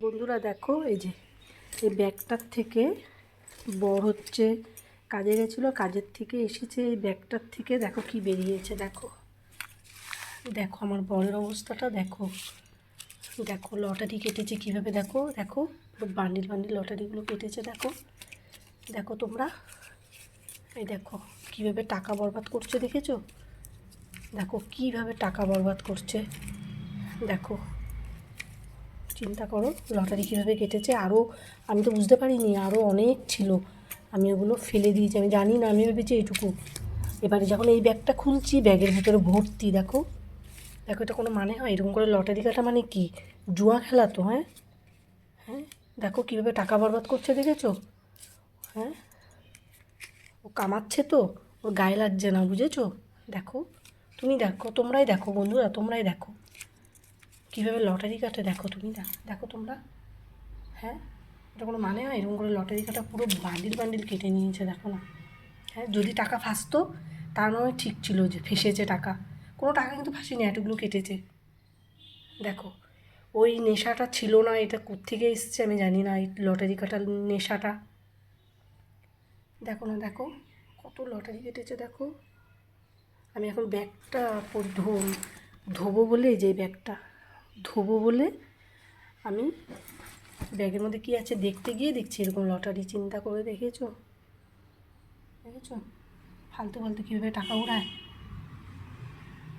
বন্ধুরা দেখো, এই ব্যাগটার থেকে বর হচ্ছে কাজে গেছিলো, কাজের থেকে এসেছে, এই ব্যাগটার থেকে দেখো কি বেরিয়েছে। দেখো দেখো আমার বরের অবস্থাটা দেখো। দেখো লটারি কেটেছে কীভাবে, দেখো দেখো পুরো বান্ডিল বান্ডিল লটারিগুলো কেটেছে। দেখো দেখো তোমরা, এই দেখো কীভাবে টাকা বরবাদ করছে, দেখেছো? দেখো কীভাবে টাকা বরবাদ করছে, দেখো চিন্তা করো লটারি কীভাবে কেটেছে। আরও আমি তো বুঝতে পারিনি, আরও অনেক ছিল, আমি ওগুলো ফেলে দিয়েছি, আমি জানি না, আমি ভেবেছি এইটুকু। এবারে যখন এই ব্যাগটা খুলছি, ব্যাগের ভিতরে ভর্তি। দেখো দেখো, এটা কোনো মানে হয়? এরকম করে লটারি কাটা মানে কি? জুয়া খেলা তো। হ্যাঁ হ্যাঁ, দেখো কীভাবে টাকা বরবাদ করছে, দেখেছো? হ্যাঁ, ও কামাচ্ছে তো, ওর গায়ে লাগছে না, বুঝেছো? দেখো, তুমি দেখো, তোমরাই দেখো বন্ধুরা, তোমরাই দেখো কীভাবে লটারি কাটে। দেখো তুমি দেখো তোমরা। হ্যাঁ, এটা কোনো মানে হয়? এরকম করে লটারি কাটা পুরো বান্ডিল বান্ডিল কেটে নিয়েছে, দেখো না। হ্যাঁ, যদি টাকা ফাঁসতো তার নয় ঠিক ছিল, যে ফেসেছে টাকা, কোনো টাকা কিন্তু ফাঁসেনি, এতগুলো কেটেছে। দেখো ওই নেশাটা ছিল না, এটা কোত্থেকে এসছে আমি জানি না, এই লটারি কাটার নেশাটা। দেখো না, দেখো কত লটারি কেটেছে। দেখো আমি এখন ব্যাগটা ধোবো বলে, যে ব্যাগটা ধোবো বলে আমি ব্যাগের মধ্যে কী আছে দেখতে গিয়ে দেখছি এরকম লটারি। চিন্তা করে দেখেছো, দেখেছো ফালতু ফালতু কীভাবে টাকা উড়ায়।